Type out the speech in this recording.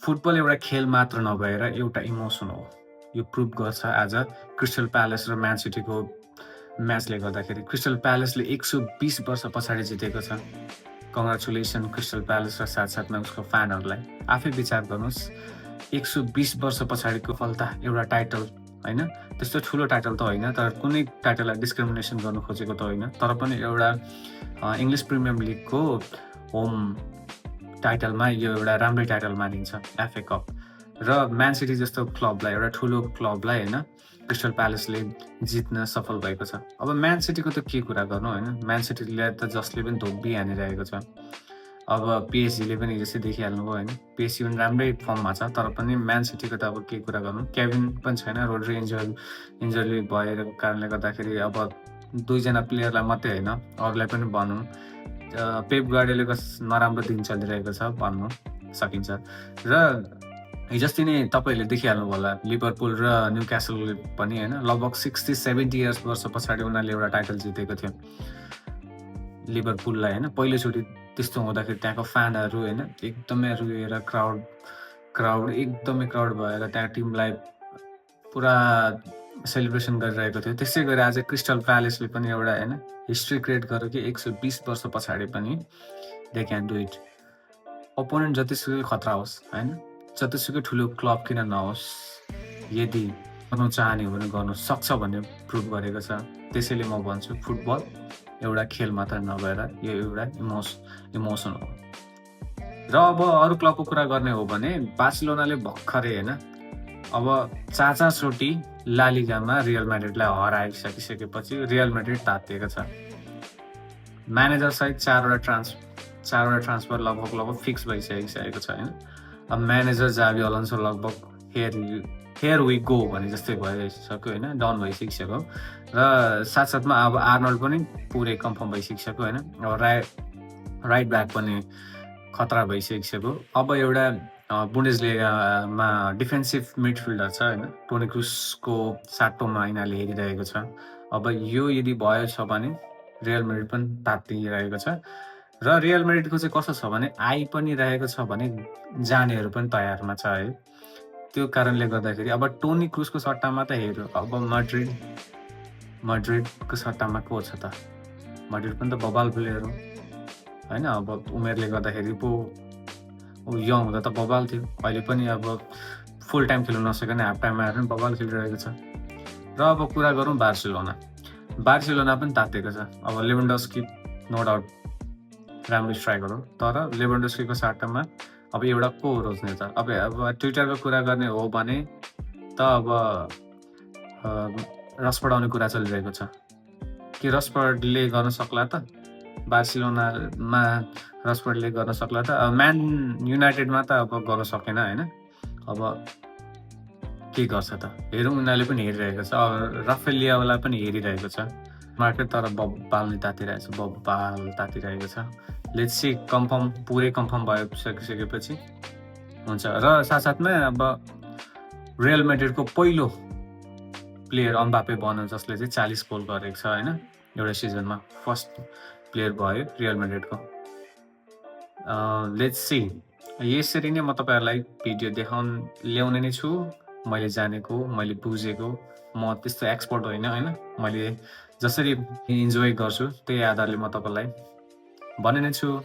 Football एउटा खेल मात्र नभएर एउटा इमोसन हो। यो प्रुभ गर्छ आज क्रिस्टल प्यालेस र म्यान सिटीको म्याचले गर्दाखेरि। क्रिस्टल प्यालेसले 120 वर्ष पछाडि जितेको छ। कङ्ग्रेचुलेसन क्रिस्टल प्यालेस र साथसाथमा उसको फ्यानहरूलाई। आफै विचार गर्नुहोस्, 120 वर्ष पछाडिको सफलता, एउटा टाइटल होइन, त्यस्तो ठुलो टाइटल त होइन, तर कुनै टाइटललाई डिस्क्रिमिनेसन गर्नु खोजेको त होइन, तर पनि एउटा इङ्ग्लिस प्रिमियर लिगको होम टाइटलमा यो एउटा राम्रै टाइटल मानिन्छ, एफए कप। र म्यान सिटी जस्तो क्लबलाई, एउटा ठुलो क्लबलाई होइन, क्रिस्टल प्यालेसले जित्न सफल भएको छ। अब म्यान सिटीको त के कुरा गर्नु होइन, म्यान सिटीलाई त जसले पनि धोबी हानिरहेको छ। अब पिएसजीले पनि जस्तै देखिहाल्नुभयो होइन, पिएसजी पनि राम्रै फर्ममा छ, तर पनि म्यान सिटीको त अब के कुरा गर्नु, केभिन पनि छैन, रोड्री इन्जरी भएको कारणले गर्दाखेरि अब 2 जना प्लेयरलाई मात्रै होइन, अरूलाई पनि भनौँ, पेप गार्डियोलाको नराम्रो दिन चलिरहेको छ भन्नु सकिन्छ। र हिजोस्ति नै तपाईँहरूले देखिहाल्नु होला, लिभरपुल र न्युक्यासलले पनि होइन, लगभग 60-70 वर्ष पछाडि उनीहरूले एउटा टाइटल जितेको थियो लिभरपुललाई होइन। पहिलोचोटि त्यस्तो हुँदाखेरि त्यहाँको फ्यानहरू होइन एकदमै रुएर क्राउड एकदमै क्राउड भएर त्यहाँ टिमलाई पुरा सेलिब्रेसन गरिरहेको थियो। त्यसै गरी आज क्रिस्टल प्यालेसले पनि एउटा होइन हिस्ट्री क्रिएट गर्यो कि 120 वर्ष पछाडि पनि they can do it. Opponent जतिसुकै खतरा होस् होइन, जतिसुकै ठुलो क्लब किन नहोस्, यदि गर्नु चाहने हो भने गर्नु सक्छ भन्ने प्रुभ गरेको छ। त्यसैले म भन्छु फुटबल एउटा खेल मात्र नभएर यो एउटा इमोसन हो। र अब अरू क्लबको कुरा गर्ने हो भने बार्सिलोनाले भर्खरै होइन अब 4 चोटि ला लिगामा रियल म्याड्रिडलाई हराइसकेपछि रियल म्याड्रिड तातिएको छ। म्यानेजर सहित 4वटा ट्रान्सफर लगभग फिक्स भइसकेको छ होइन। अब म्यानेजर जावी अलोन्सो लगभग हेयर वी गो भने जस्तै भइसक्यो होइन, डाउन भइसकिसक्यो। र साथसाथमा अब आर्नल्ड पनि पुरै कन्फर्म भइसकिसक्यो होइन। अब राइट ब्याक पनि खतरा भइसकिसक्यो। अब एउटा बुन्डेसलिगामा डिफेन्सिभ मिडफिल्डर छ होइन, टोनी क्रुसको साटोमा यिनीहरूले हेरिरहेको छ। अब यो यदि भयो छ भने रियल म्याड्रिड पनि तातिरहेको छ। र रियल म्याड्रिडको चाहिँ कस्तो छ भने पनि रहेको छ भने जानेहरू पनि तयारमा छ है। त्यो कारणले गर्दाखेरि अब टोनी क्रुसको सट्टामा त हेर्यो, अब म्याड्रिडको सट्टामा को छ त? म्याड्रिड पनि त बबाल प्लेयर हो होइन। अब उमेरले गर्दाखेरि पो यङ हुँदा त बबाल थियो, अहिले पनि अब फुल टाइम खेल्नु नसकेन, हाफ टाइममा आएर पनि बबाल खेलिरहेको छ। र अब कुरा गरौँ बार्सिलोना पनि तातेको छ। अब लेभेन्डोस्की नो डाउट राम्रो स्ट्राइकर हो, तर लेभेन्डोस्कीको सट्टामा अब एउटा को रोज्ने त? अब ट्विटरको कुरा गर्ने हो भने त अब रसफोर्ड आउने कुरा चलिरहेको छ कि रसफोर्डले गर्न सक्ला त? बार्सिलोनामा रसफोर्डले गर्न सक्ला त? म्यान युनाइटेडमा त अब गर्न सकेन होइन। अब के गर्छ त हेरौँ, उनीहरूले पनि हेरिरहेको छ। अब राफेलियालाई पनि हेरिरहेको छ मार्केट, तर बब्बाल तातिरहेको छ। लेट्स सी पुरै कन्फर्म भइसकेपछि हुन्छ। र साथसाथमा अब रियल म्याड्रिडको पहिलो प्लेयर एम्बापे बन्यो जसले चाहिँ 40 गोल गरेको छ होइन एउटा सिजनमा। फर्स्ट प्लेयर भयो रियल म्याड्रिडको। Let's see. यसरी नै म तपाईँहरूलाई भिडियो ल्याउने नै छु। मैले जानेको, मैले बुझेको, म त्यस्तो एक्सपर्ट होइन होइन, मैले जसरी इन्जोय गर्छु त्यही आधारले म तपाईँलाई भने नै छु।